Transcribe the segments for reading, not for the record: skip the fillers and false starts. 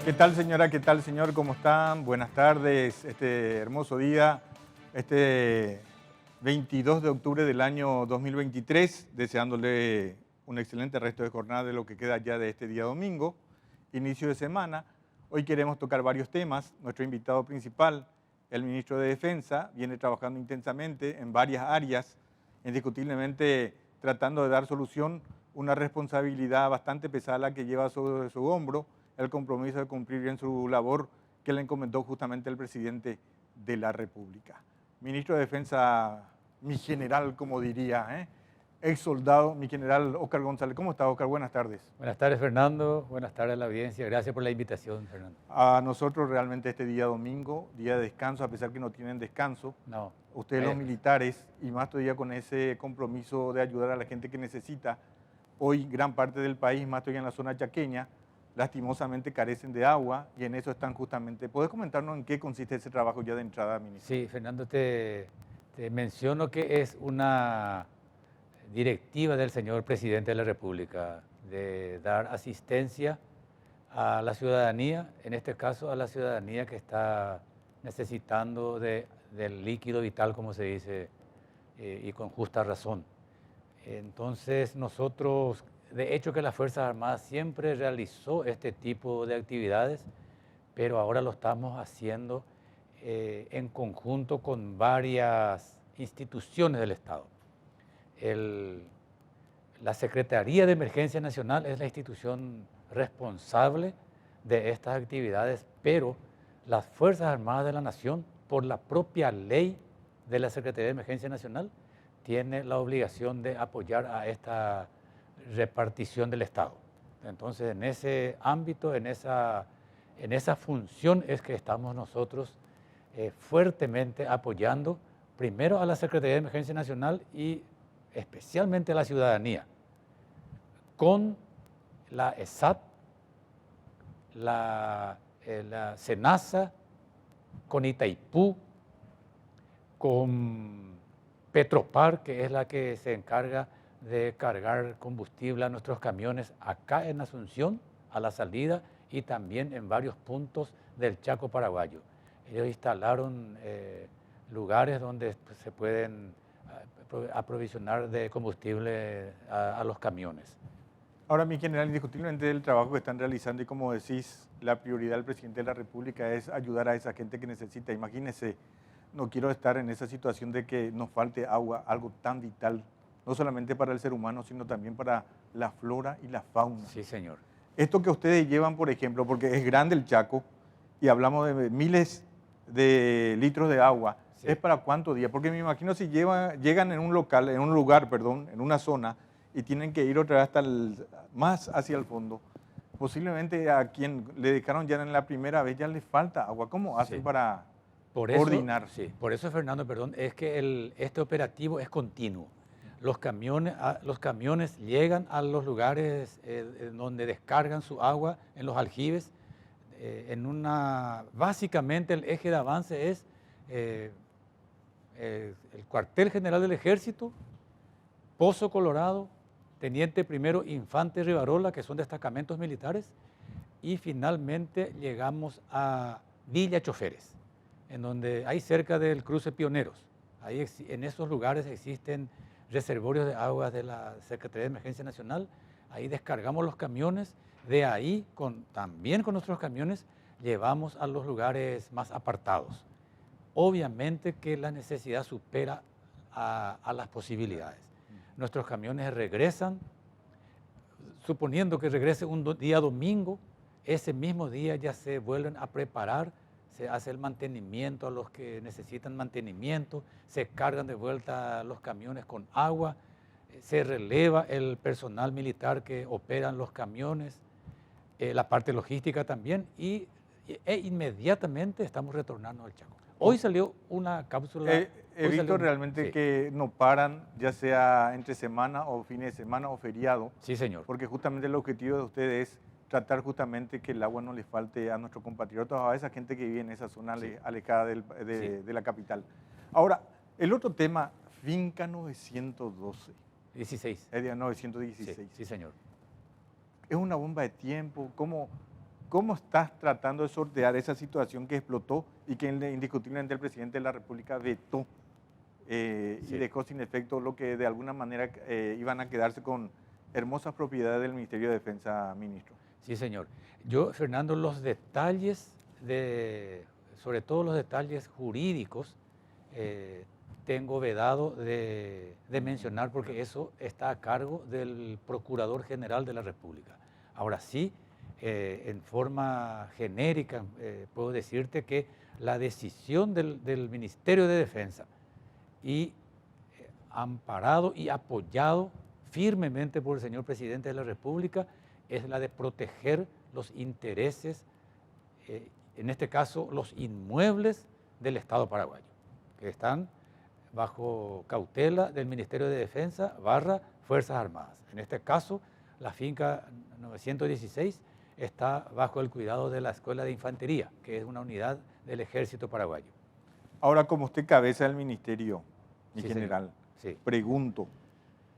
¿Qué tal, señora? ¿Qué tal, señor? ¿Cómo están? Buenas tardes. Este hermoso día, este 22 de octubre del año 2023, deseándole un excelente resto de jornada de lo que queda ya de este día domingo, inicio de semana. Hoy queremos tocar varios temas. Nuestro invitado principal, el ministro de Defensa, viene trabajando intensamente en varias áreas, indiscutiblemente tratando de dar solución a una responsabilidad bastante pesada la que lleva sobre su hombro, el compromiso de cumplir bien su labor que le encomendó justamente el presidente de la República. Ministro de Defensa, mi general, como diría, ex soldado, mi general Óscar González. ¿Cómo está, Óscar? Buenas tardes. Buenas tardes, Fernando. Buenas tardes a la audiencia. Gracias por la invitación, Fernando. A nosotros realmente este día domingo, día de descanso, a pesar que no tienen descanso, No, ustedes los militares, y más todavía con ese compromiso de ayudar a la gente que necesita, hoy gran parte del país, más todavía en la zona chaqueña, lastimosamente carecen de agua y en eso están justamente. ¿Puedes comentarnos en qué consiste ese trabajo ya de entrada, ministro? sí, Fernando, te menciono que es una directiva del señor presidente de la República de dar asistencia a la ciudadanía, en este caso a la ciudadanía que está necesitando del líquido vital, como se dice, y con justa razón. Entonces nosotros, de hecho que las Fuerzas Armadas siempre realizó este tipo de actividades, pero ahora lo estamos haciendo en conjunto con varias instituciones del Estado. La Secretaría de Emergencia Nacional es la institución responsable de estas actividades, pero las Fuerzas Armadas de la Nación, por la propia ley de la Secretaría de Emergencia Nacional, tiene la obligación de apoyar a esta repartición del Estado. Entonces, en ese ámbito, en esa función es que estamos nosotros fuertemente apoyando primero a la Secretaría de Emergencia Nacional y especialmente a la ciudadanía, con la ESAT, la SENASA, con Itaipú, con Petropar, que es la que se encarga de cargar combustible a nuestros camiones acá en Asunción, a la salida, y también en varios puntos del Chaco paraguayo. Ellos instalaron lugares donde se pueden aprovisionar de combustible a los camiones. Ahora, mi general, indiscutiblemente el trabajo que están realizando y como decís, la prioridad del presidente de la República es ayudar a esa gente que necesita. Imagínense, no quiero estar en esa situación de que nos falte agua, algo tan vital, no solamente para el ser humano, sino también para la flora y la fauna. Sí, señor. Esto que ustedes llevan, por ejemplo, porque es grande el Chaco y hablamos de miles de litros de agua, Sí. ¿es para cuántos días? Porque me imagino si llegan en un local, en un lugar, perdón, en una zona, y tienen que ir otra vez hasta más hacia el fondo, posiblemente a quien le dejaron ya en la primera vez ya le falta agua. ¿Cómo hacen Sí. para Por coordinar? sí, por eso, Fernando, perdón, es que este operativo es continuo. Los camiones llegan a los lugares donde descargan su agua, en los aljibes. Básicamente el eje de avance es el cuartel general del Ejército, Pozo Colorado, Teniente Primero Infante Rivarola, que son destacamentos militares, y finalmente llegamos a Villa Choferes, en donde hay cerca del cruce Pioneros. Ahí, en esos lugares existen reservorios de aguas de la Secretaría de Emergencia Nacional. Ahí descargamos los camiones, de ahí también con nuestros camiones llevamos a los lugares más apartados. Obviamente que la necesidad supera a las posibilidades. Nuestros camiones regresan, suponiendo que regrese un día domingo, ese mismo día ya se vuelven a preparar, se hace el mantenimiento a los que necesitan mantenimiento, se cargan de vuelta los camiones con agua, se releva el personal militar que operan los camiones, la parte logística también, e inmediatamente estamos retornando al Chaco. Hoy salió una cápsula. He visto realmente que no paran, ya sea entre semana o fines de semana o feriado. Sí, señor. Porque justamente el objetivo de ustedes es tratar justamente que el agua no le falte a nuestros compatriotas, a esa gente que vive en esa zona alejada de la capital. Ahora, el otro tema, Finca 912. 16. 916. Sí, señor. Es una bomba de tiempo. cómo estás tratando de sortear esa situación que explotó y que indiscutiblemente el presidente de la República vetó y dejó sin efecto lo que de alguna manera iban a quedarse con hermosas propiedades del Ministerio de Defensa, ministro? Sí, señor. Yo, Fernando, los detalles, sobre todo los detalles jurídicos, tengo vedado de mencionar porque eso está a cargo del Procurador General de la República. Ahora sí, en forma genérica, puedo decirte que la decisión del Ministerio de Defensa y amparado y apoyado firmemente por el señor Presidente de la República es la de proteger los intereses, en este caso los inmuebles del Estado paraguayo, que están bajo cautela del Ministerio de Defensa / Fuerzas Armadas. En este caso, la finca 916 está bajo el cuidado de la Escuela de Infantería, que es una unidad del Ejército paraguayo. Ahora, como usted cabeza del ministerio, mi Sí, general, sí. pregunto,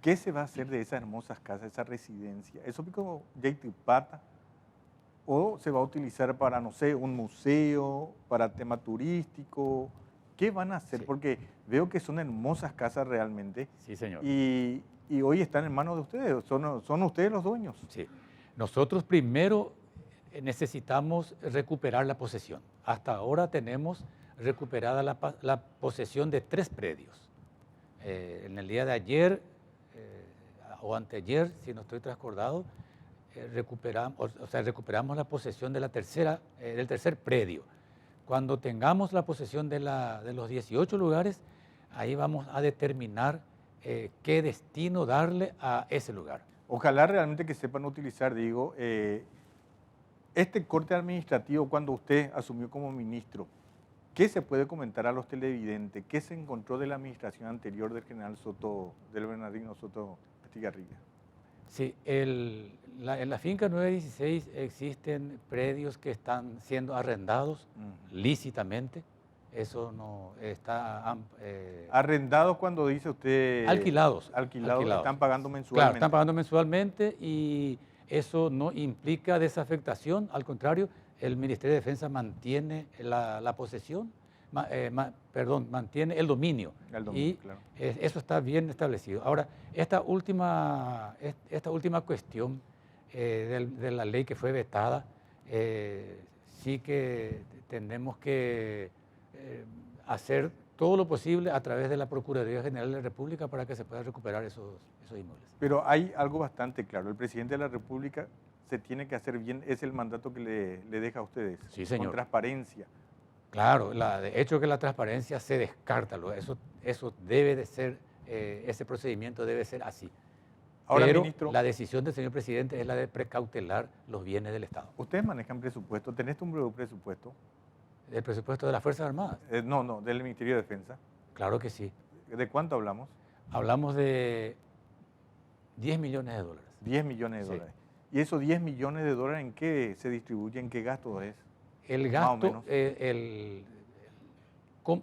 ¿qué se va a hacer de esas hermosas casas, esa residencia? ¿Eso pico Pata? ¿O se va a utilizar para, no sé, un museo, para tema turístico? ¿Qué van a hacer? Sí. Porque veo que son hermosas casas realmente. Sí, señor. Y hoy están en manos de ustedes, son ustedes los dueños. Sí. Nosotros primero necesitamos recuperar la posesión. Hasta ahora tenemos recuperada la posesión de 3 predios. En el día de ayer o anteayer, si no estoy transcordado, recuperamos la posesión de del tercer predio. Cuando tengamos la posesión de los 18 lugares, ahí vamos a determinar qué destino darle a ese lugar. Ojalá realmente que sepan utilizar, digo, este corte administrativo cuando usted asumió como ministro. ¿Qué se puede comentar a los televidentes? ¿Qué se encontró de la administración anterior del general Soto, del Bernardino Soto Astigarribia? Sí, en la finca 916 existen predios que están siendo arrendados lícitamente. Eso no está... ¿Arrendados cuando dice usted? Alquilados. Alquilados, están pagando mensualmente. Claro, están pagando mensualmente y eso no implica desafectación, al contrario, el Ministerio de Defensa mantiene la posesión, mantiene el dominio. Y claro. Eso está bien establecido. Ahora, esta última cuestión de la ley que fue vetada, sí que tenemos que hacer todo lo posible a través de la Procuraduría General de la República para que se puedan recuperar esos inmuebles. Pero hay algo bastante claro, el presidente de la República se tiene que hacer bien, es el mandato que le deja a ustedes. Sí, señor. Con transparencia. Claro, de hecho que la transparencia se descarta, eso debe de ser, ese procedimiento debe ser así. Ahora, pero ministro, la decisión del señor presidente es la de precautelar los bienes del Estado. ¿Ustedes manejan presupuesto? ¿Tenés un presupuesto? ¿El presupuesto de las Fuerzas Armadas? No, del Ministerio de Defensa. Claro que sí. ¿De cuánto hablamos? Hablamos de 10 millones de dólares. 10 millones de Sí. dólares. ¿Y esos 10 millones de dólares en qué se distribuyen? ¿En qué gasto es? El Más o gasto, menos.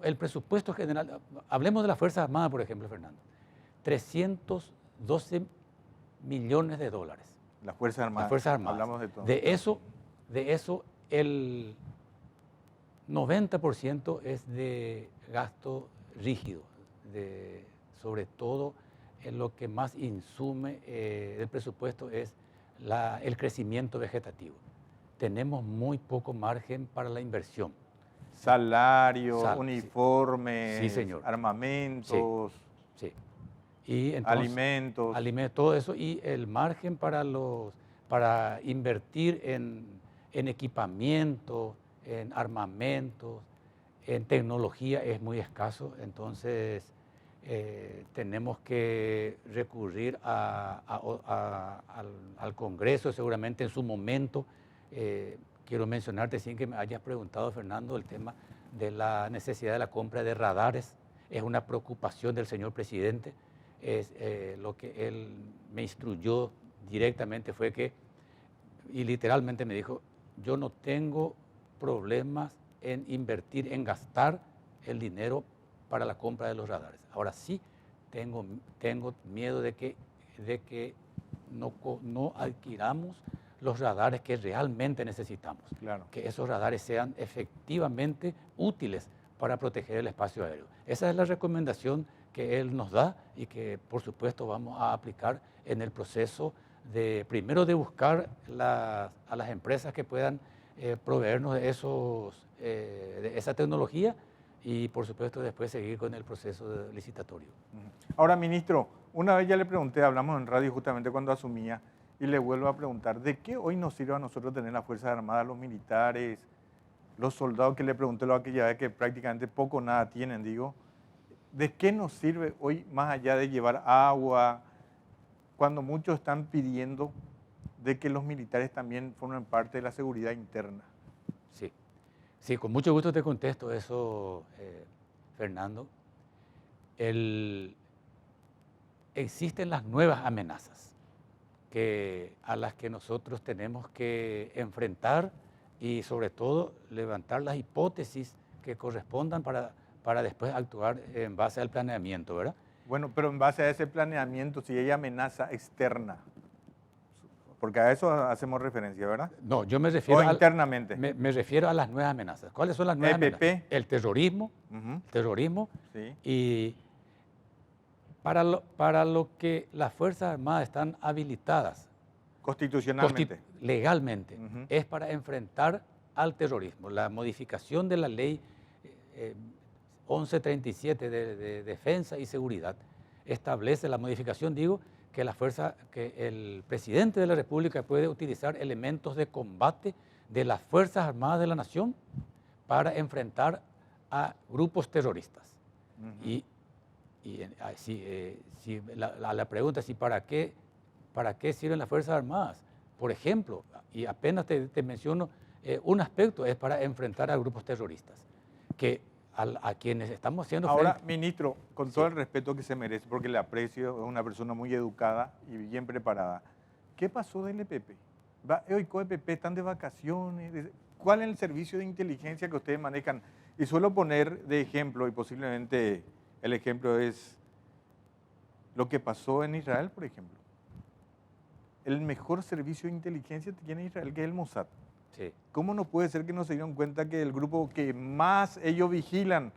el presupuesto general, hablemos de las Fuerzas Armadas, por ejemplo, Fernando, 312 millones de dólares. Las Fuerzas Armadas. Las Fuerzas Armadas. Hablamos de todo. De eso el 90% es de gasto rígido, sobre todo en lo que más insume del presupuesto es el crecimiento vegetativo. Tenemos muy poco margen para la inversión. Salarios, uniformes, sí, señor. Armamentos, sí. Y entonces, alimentos. todo eso, y el margen para invertir en equipamiento, en armamentos, en tecnología es muy escaso. Entonces tenemos que recurrir al Congreso seguramente en su momento. Quiero mencionarte, sin que me hayas preguntado, Fernando, el tema de la necesidad de la compra de radares. Es una preocupación del señor presidente. Lo que él me instruyó directamente fue que, y literalmente me dijo, yo no tengo problemas en invertir, en gastar el dinero para la compra de los radares. Ahora sí, tengo miedo de que no adquiramos los radares que realmente necesitamos. Claro. Que esos radares sean efectivamente útiles para proteger el espacio aéreo. Esa es la recomendación que él nos da y que, por supuesto, vamos a aplicar en el proceso primero de buscar a las empresas que puedan proveernos de esa tecnología y, por supuesto, después seguir con el proceso licitatorio. Ahora, ministro, una vez ya le pregunté, hablamos en radio justamente cuando asumía, y le vuelvo a preguntar, ¿de qué hoy nos sirve a nosotros tener las Fuerzas Armadas, los militares, los soldados, que le pregunté lo aquella vez que prácticamente poco o nada tienen, digo? ¿De qué nos sirve hoy más allá de llevar agua, cuando muchos están pidiendo de que los militares también formen parte de la seguridad interna? Sí, con mucho gusto te contesto eso, Fernando. Existen las nuevas amenazas a las que nosotros tenemos que enfrentar y sobre todo levantar las hipótesis que correspondan para después actuar en base al planeamiento, ¿verdad? Bueno, pero en base a ese planeamiento, si hay amenaza externa, porque a eso hacemos referencia, ¿verdad? No, yo me refiero internamente. Me refiero a las nuevas amenazas. ¿Cuáles son las nuevas amenazas? El terrorismo, sí. Y para lo que las Fuerzas Armadas están habilitadas constitucionalmente, legalmente, es para enfrentar al terrorismo. La modificación de la ley 1137 de Defensa y Seguridad establece la modificación, que el presidente de la República puede utilizar elementos de combate de las Fuerzas Armadas de la Nación para enfrentar a grupos terroristas. La pregunta es ¿para qué sirven las Fuerzas Armadas? Por ejemplo, y apenas te menciono un aspecto, es para enfrentar a grupos terroristas, a quienes estamos haciendo Ahora, frente. ministro, con todo el respeto que se merece, porque le aprecio, es una persona muy educada y bien preparada, ¿qué pasó del EPP? Hoy EPP están de vacaciones. ¿Cuál es el servicio de inteligencia que ustedes manejan? Y suelo poner de ejemplo, y posiblemente el ejemplo es lo que pasó en Israel, por ejemplo. El mejor servicio de inteligencia tiene Israel, que es el Mossad. Sí. ¿Cómo no puede ser que no se dieron cuenta que el grupo que más ellos vigilan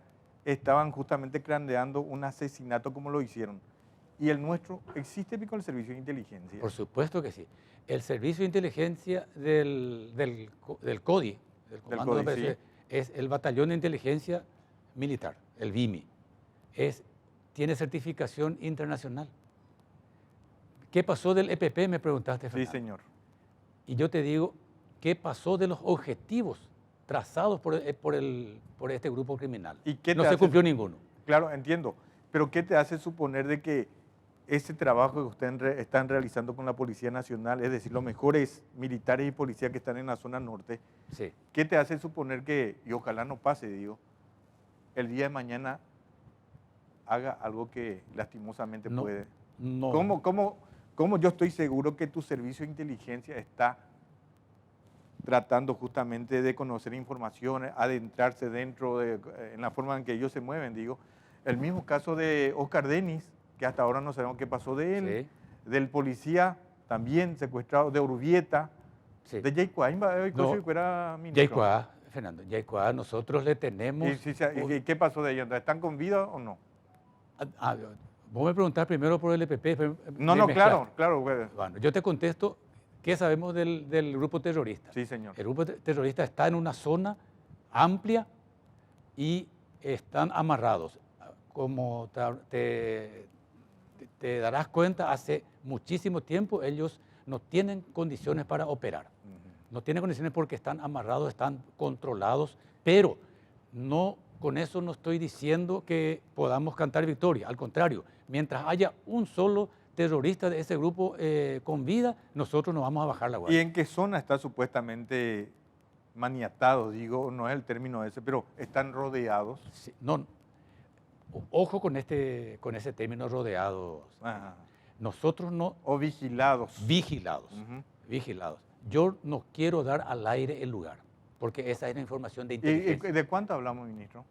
estaban justamente craneando un asesinato como lo hicieron? ¿Y el nuestro existe con el servicio de inteligencia? Por supuesto que sí. El servicio de inteligencia del CODI, del Comando de Operaciones, sí, es el Batallón de Inteligencia Militar, el BIMI. Tiene certificación internacional. ¿Qué pasó del EPP? Me preguntaste, Fernando. Sí, señor. Y yo te digo, ¿qué pasó de los objetivos trazados por este grupo criminal? ¿Y qué no se cumplió ninguno. Claro, entiendo. Pero ¿qué te hace suponer de que ese trabajo que ustedes están realizando con la Policía Nacional, es decir, los mejores militares y policías que están en la zona norte, sí, qué te hace suponer que, y ojalá no pase, digo, el día de mañana haga algo que lastimosamente puede? No. ¿Cómo yo estoy seguro que tu servicio de inteligencia está tratando justamente de conocer informaciones, adentrarse en la forma en que ellos se mueven, digo? El mismo caso de Oscar Denis, que hasta ahora no sabemos qué pasó de él, sí, del policía también secuestrado, de Urbieta, sí, de Yaicuá, Fernando, Yaicuá, nosotros le tenemos... ¿Y qué pasó de ellos? ¿Están con vida o no? Vos me preguntás primero por el EPP. No, claro. Bueno, yo te contesto, ¿qué sabemos del grupo terrorista? Sí, señor. El grupo terrorista está en una zona amplia y están amarrados. Como te darás cuenta, hace muchísimo tiempo ellos no tienen condiciones para operar. No tienen condiciones porque están amarrados, están controlados, pero con eso no estoy diciendo que podamos cantar victoria. Al contrario, mientras haya un solo terrorista de ese grupo con vida, nosotros no vamos a bajar la guardia. ¿Y en qué zona está supuestamente maniatado? Digo, no es el término ese, pero están rodeados. Sí, ojo con ese término rodeados. Nosotros no... O vigilados. Vigilados. Vigilados. Yo no quiero dar al aire el lugar, porque esa es la información de inteligencia. ¿Y de cuánto hablamos, ministro?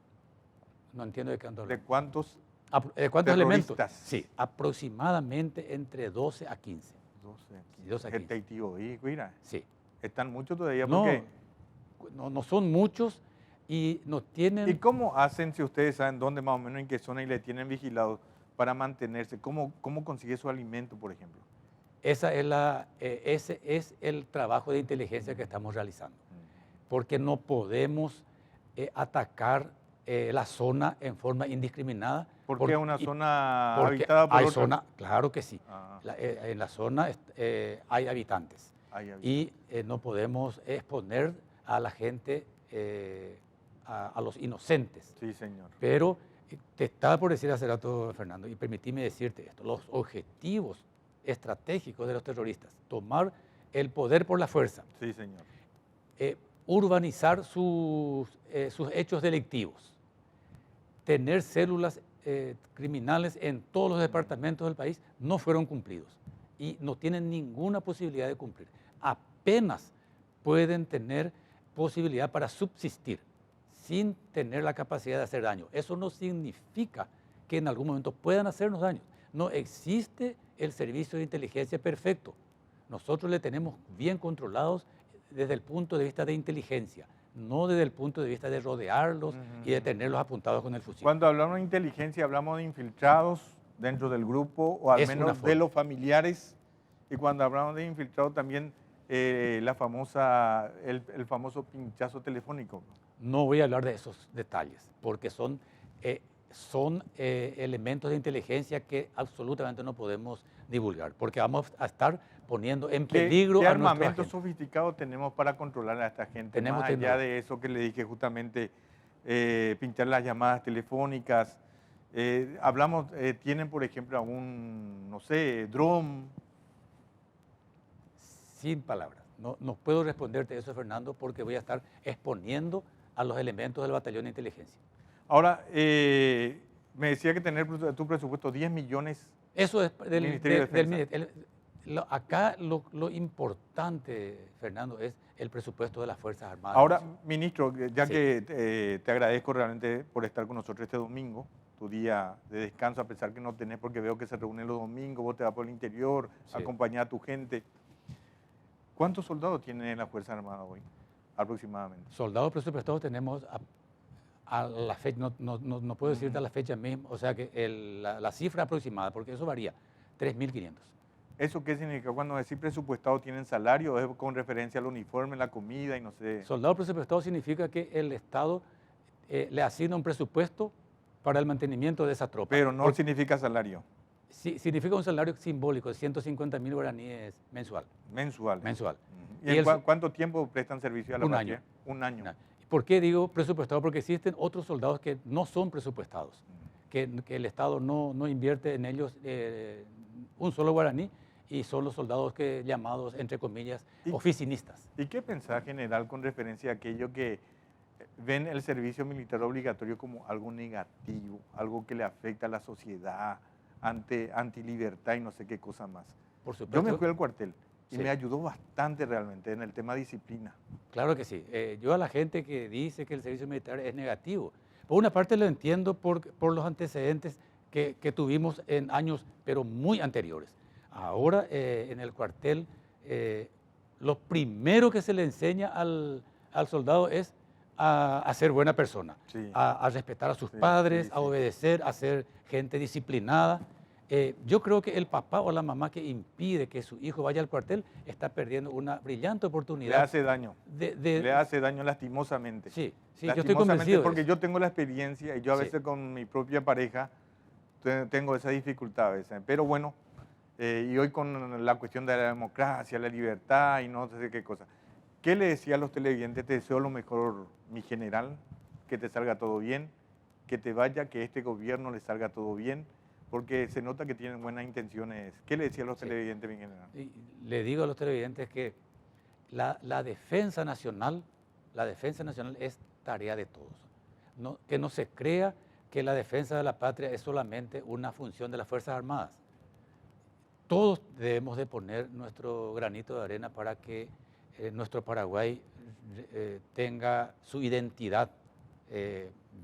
No entiendo de qué hablamos. ¿De cuántos elementos? Sí, aproximadamente entre 12 a 15. 12 a 15. 12 a 15. Gente activo, y mira, Sí. están muchos todavía No, porque... no son muchos y no tienen... ¿Y cómo hacen, si ustedes saben dónde más o menos, en qué zona y le tienen vigilado para mantenerse? ¿Cómo consigue su alimento, por ejemplo? Ese es el trabajo de inteligencia que estamos realizando, porque no podemos atacar la zona en forma indiscriminada. ¿Por qué una y zona porque habitada por hay otra? zona, claro que sí. Ah, En la zona hay habitantes ahí habita. y no podemos exponer a la gente, a los inocentes. Sí, señor. Pero te estaba por decir hace rato, Fernando, y permitime decirte esto, los objetivos estratégicos de los terroristas: tomar el poder por la fuerza, Sí, señor. urbanizar sus hechos delictivos, tener células criminales en todos los departamentos del país, no fueron cumplidos y no tienen ninguna posibilidad de cumplir. Apenas pueden tener posibilidad para subsistir sin tener la capacidad de hacer daño. Eso no significa que en algún momento puedan hacernos daño. No existe el servicio de inteligencia perfecto. Nosotros le tenemos bien controlados desde el punto de vista de inteligencia, no desde el punto de vista de rodearlos y de tenerlos apuntados con el fusil. Cuando hablamos de inteligencia, hablamos de infiltrados dentro del grupo, o al Es una menos forma. de los familiares. Y cuando hablamos de infiltrados, también el famoso pinchazo telefónico. No voy a hablar de esos detalles, porque son elementos de inteligencia que absolutamente no podemos divulgar, porque vamos a estar poniendo en peligro ¿Qué a nuestra armamento gente. sofisticado tenemos para controlar a esta gente? Tenemos Más allá tecnología. de eso que le dije justamente, pinchar las llamadas telefónicas. ¿Tienen por ejemplo algún, no sé, dron? Sin palabras. No puedo responderte eso, Fernando, porque voy a estar exponiendo a los elementos del batallón de inteligencia. Ahora, me decía que tener tu presupuesto 10 millones. Eso es Ministerio de Defensa. acá lo importante, Fernando, es el presupuesto de las Fuerzas Armadas. Ahora, ministro, ya Sí. que te agradezco realmente por estar con nosotros este domingo, tu día de descanso, a pesar que no tenés, porque veo que se reúnen los domingos, vos te vas por el interior, Sí. acompañar a tu gente. ¿Cuántos soldados tiene la Fuerza Armada hoy, aproximadamente? Soldados presupuestados tenemos a la fecha, no puedo decirte a la fecha misma, o sea que la cifra aproximada, porque eso varía, 3.500. ¿Eso qué significa? Cuando decís presupuestado, ¿tienen salario? ¿Es con referencia al uniforme, la comida y no sé? Soldado presupuestado significa que el Estado le asigna un presupuesto para el mantenimiento de esa tropa. Pero no significa salario. Sí, significa un salario simbólico de 150.000 guaraníes mensual. Mensual. Mensual. ¿Y en cuánto tiempo prestan servicio a la patria? Un año. ¿Por qué digo presupuestado? Porque existen otros soldados que no son presupuestados, que el Estado no invierte en ellos un solo guaraní, y son los soldados llamados, entre comillas, oficinistas. ¿Y qué pensás, general, con referencia a aquello que ven el servicio militar obligatorio como algo negativo, algo que le afecta a la sociedad, antilibertad y no sé qué cosa más? Por supuesto. Yo me fui al cuartel y Sí. me ayudó bastante realmente en el tema disciplina. Claro que sí. Yo a la gente que dice que el servicio militar es negativo, por una parte lo entiendo por los antecedentes que tuvimos en años, pero muy anteriores. Ahora en el cuartel, lo primero que se le enseña al soldado es a ser buena persona, Sí. a respetar a sus padres, a obedecer, a ser gente disciplinada. Yo creo que el papá o la mamá que impide que su hijo vaya al cuartel está perdiendo una brillante oportunidad. Le hace daño. Le hace daño lastimosamente. Sí, yo estoy Lastimosamente, convencido. porque yo tengo la experiencia y yo a Sí. veces con mi propia pareja tengo esa dificultad a veces. Pero bueno, y hoy con la cuestión de la democracia, la libertad y no sé qué cosa. ¿Qué le decía a los televidentes? Te deseo lo mejor, mi general, que te salga todo bien, que te vaya, que este gobierno le salga todo bien, porque se nota que tienen buenas intenciones. ¿Qué le decía a los televidentes, mi general? Y le digo a los televidentes que la defensa nacional es tarea de todos. Que no se crea que la defensa de la patria es solamente una función de las Fuerzas Armadas. Todos debemos de poner nuestro granito de arena para que nuestro Paraguay tenga su identidad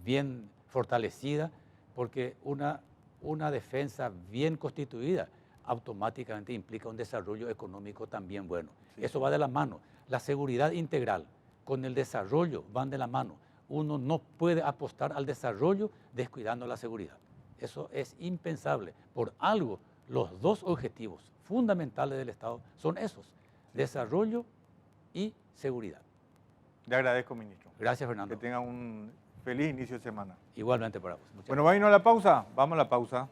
bien fortalecida, porque una defensa bien constituida automáticamente implica un desarrollo económico también bueno. Sí. Eso va de la mano. La seguridad integral con el desarrollo van de la mano. Uno no puede apostar al desarrollo descuidando la seguridad. Eso es impensable. Por algo, los dos objetivos fundamentales del Estado son esos, desarrollo y seguridad. Le agradezco, ministro. Gracias, Fernando. Que tenga un feliz inicio de semana. Igualmente para vos. Muchas Bueno, ¿va a irnos a la pausa? Vamos a la pausa.